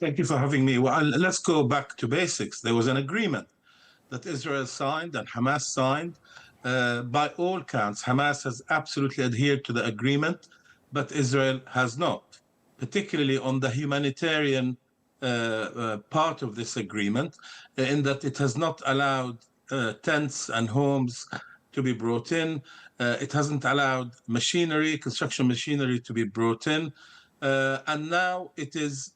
Thank you for having me. Well, let's go back to basics. There was an agreement that Israel signed and Hamas signed. By all counts, Hamas has absolutely adhered to the agreement, but Israel has not, particularly on the humanitarian part of this agreement, in that it has not allowed tents and homes to be brought in. It hasn't allowed machinery, construction machinery, to be brought in. And now it has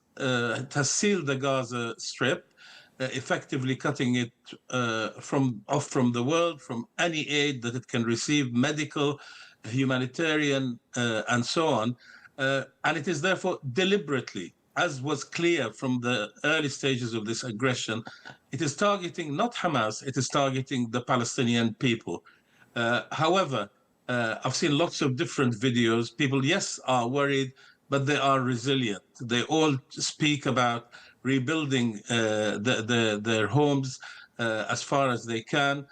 sealed the Gaza Strip, effectively cutting it off from the world, from any aid that it can receive, medical, humanitarian, and so on. And it is therefore deliberately, as was clear from the early stages of this aggression, it is targeting not Hamas, it is targeting the Palestinian people. However, I've seen lots of different videos. People, yes, are worried, but they are resilient. They all speak about rebuilding their homes as far as they can.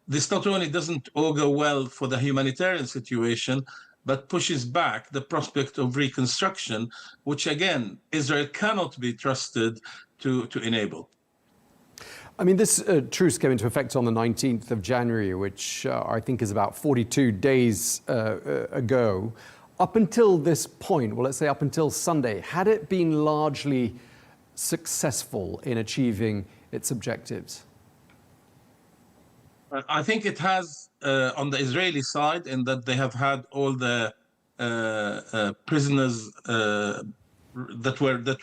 This not only doesn't augur well for the humanitarian situation, but pushes back the prospect of reconstruction, which, again, Israel cannot be trusted to enable. I mean, this truce came into effect on the 19th of January, which I think is about 42 days ago. Up until this point, well, let's say up until Sunday, had it been largely successful in achieving its objectives? I think it has on the Israeli side, in that they have had all the prisoners that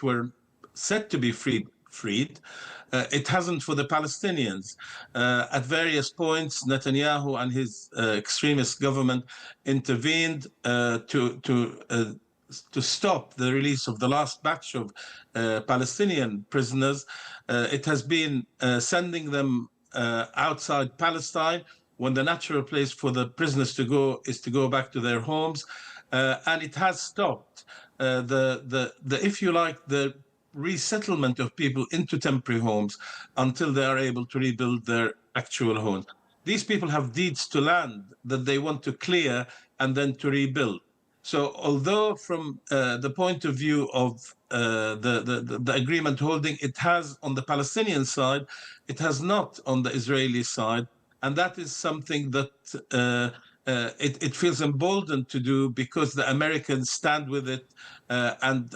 were set to be freed. It hasn't for the Palestinians. At various points, Netanyahu and his extremist government intervened to stop the release of the last batch of Palestinian prisoners. It has been sending them outside Palestine when the natural place for the prisoners to go is to go back to their homes. And it has stopped if you like, the resettlement of people into temporary homes until they are able to rebuild their actual homes. These people have deeds to land that they want to clear and then to rebuild. So although from the point of view of the agreement holding, it has on the Palestinian side, it has not on the Israeli side. And that is something that it feels emboldened to do because the Americans stand with it, and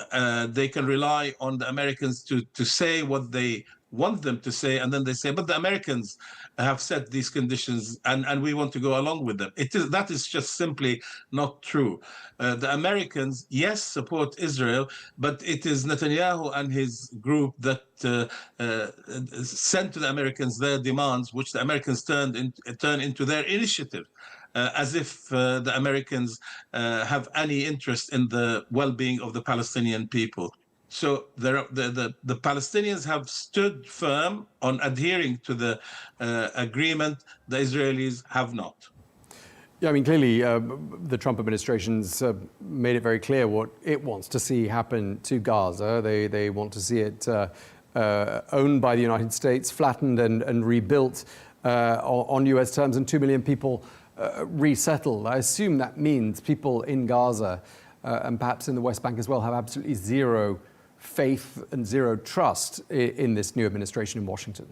they can rely on the Americans to say what they want them to say, and then they say, but the Americans have set these conditions and we want to go along with them. That is just simply not true. The Americans, yes, support Israel, but it is Netanyahu and his group that sent to the Americans their demands, which the Americans turn into their initiative. As if the Americans have any interest in the well-being of the Palestinian people. So the Palestinians have stood firm on adhering to the agreement. The Israelis have not. Yeah, I mean, clearly the Trump administration's made it very clear what it wants to see happen to Gaza. They want to see it owned by the United States, flattened and rebuilt on US terms, and 2 million people resettled. I assume that means people in Gaza and perhaps in the West Bank as well have absolutely zero faith and zero trust in this new administration in Washington.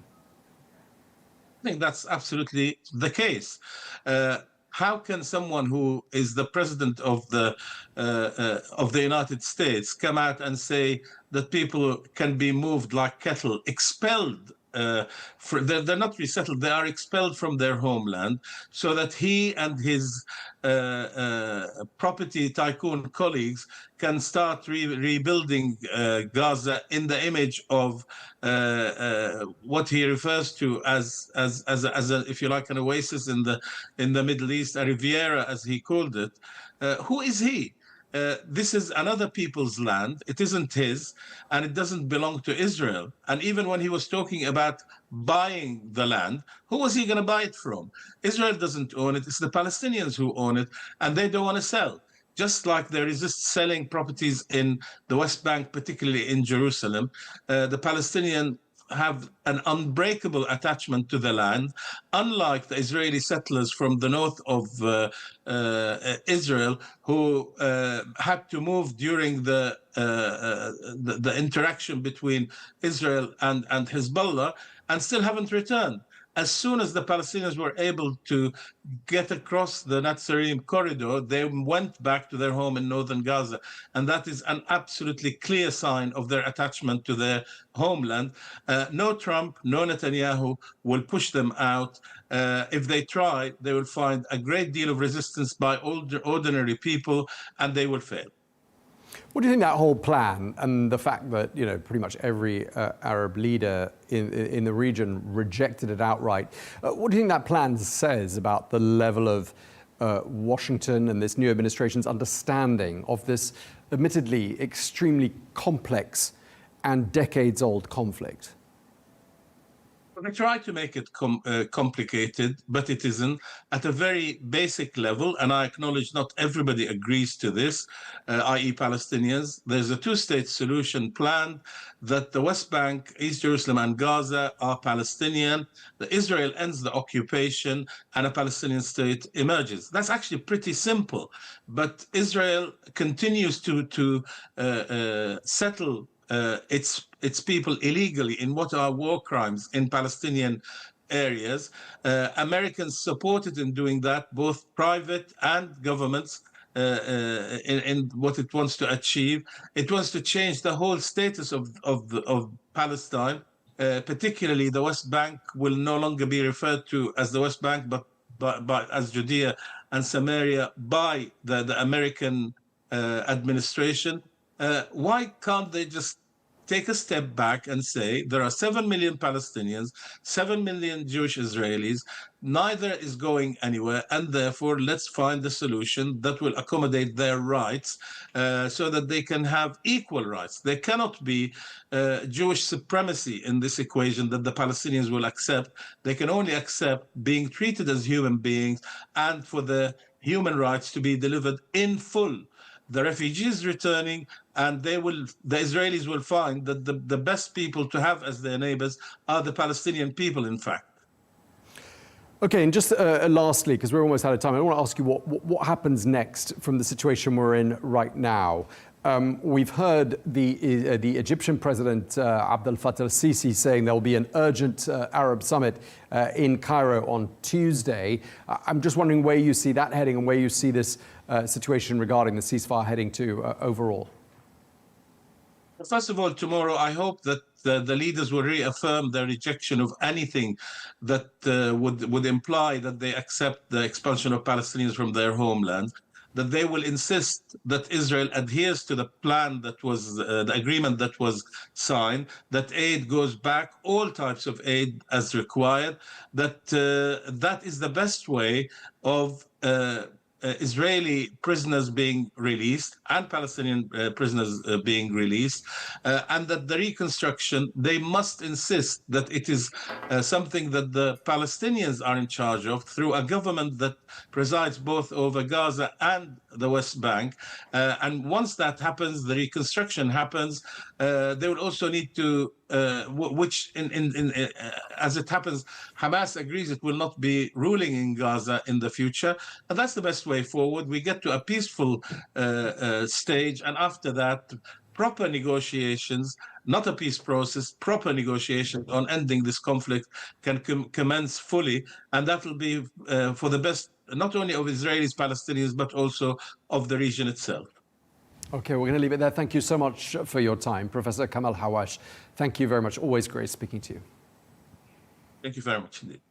I think that's absolutely the case. How can someone who is the president of the United States come out and say that people can be moved like cattle, expelled? They're not resettled, they are expelled from their homeland, so that he and his property tycoon colleagues can start rebuilding Gaza in the image of what he refers to as a, if you like, an oasis in the Middle East, a Riviera, as he called it. Who is he? This is another people's land. It isn't his, and it doesn't belong to Israel. And even when he was talking about buying the land, who was he going to buy it from? Israel doesn't own it. It's the Palestinians who own it, and they don't want to sell. Just like they resist selling properties in the West Bank, particularly in Jerusalem, the Palestinians have an unbreakable attachment to the land, unlike the Israeli settlers from the north of Israel, who had to move during the interaction between Israel and Hezbollah, and still haven't returned. As soon as the Palestinians were able to get across the Netzarim corridor, they went back to their home in northern Gaza. And that is an absolutely clear sign of their attachment to their homeland. No Trump, no Netanyahu will push them out. If they try, they will find a great deal of resistance by ordinary people, and they will fail. What do you think that whole plan and the fact that, you know, pretty much every Arab leader in the region rejected it outright, what do you think that plan says about the level of Washington and this new administration's understanding of this admittedly extremely complex and decades-old conflict? They try to make it complicated, but it isn't. At a very basic level, and I acknowledge not everybody agrees to this, i.e. Palestinians, there's a two-state solution planned that the West Bank, East Jerusalem and Gaza are Palestinian, that Israel ends the occupation and a Palestinian state emerges. That's actually pretty simple, but Israel continues to settle its people illegally in what are war crimes in Palestinian areas. Americans supported in doing that, both private and governments, in what it wants to achieve. It wants to change the whole status of Palestine. Particularly the West Bank will no longer be referred to as the West Bank, but as Judea and Samaria by the American administration. Why can't they just take a step back and say there are 7 million Palestinians, 7 million Jewish Israelis, neither is going anywhere, and therefore let's find a solution that will accommodate their rights so that they can have equal rights. There cannot be Jewish supremacy in this equation that the Palestinians will accept. They can only accept being treated as human beings and for the human rights to be delivered in full. The refugees returning, and the Israelis will find that the best people to have as their neighbors are the Palestinian people, in fact. Okay, and just lastly, because we're almost out of time, I want to ask you what happens next from the situation we're in right now. we've heard the Egyptian President Abdel Fattah al-Sisi saying there will be an urgent Arab summit in Cairo on Tuesday. I'm just wondering where you see that heading and where you see this situation regarding the ceasefire heading to overall. First of all, tomorrow, I hope that the leaders will reaffirm their rejection of anything that would imply that they accept the expulsion of Palestinians from their homeland, that they will insist that Israel adheres to the plan that was, the agreement that was signed, that aid goes back, all types of aid as required, that that is the best way of Israeli prisoners being released and Palestinian prisoners being released, and that the reconstruction, they must insist that it is something that the Palestinians are in charge of through a government that presides both over Gaza and the West Bank. And once that happens, the reconstruction happens, they will also need to which, as it happens, Hamas agrees it will not be ruling in Gaza in the future. And that's the best way forward. We get to a peaceful stage. And after that, proper negotiations, not a peace process, proper negotiations on ending this conflict can commence fully. And that will be for the best, not only of Israelis, Palestinians, but also of the region itself. Okay, we're going to leave it there. Thank you so much for your time. Professor Kamel Hawwash, thank you very much. Always great speaking to you. Thank you very much indeed.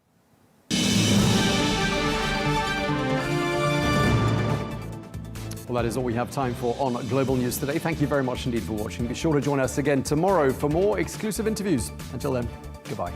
Well, that is all we have time for on Global News today. Thank you very much indeed for watching. Be sure to join us again tomorrow for more exclusive interviews. Until then, goodbye.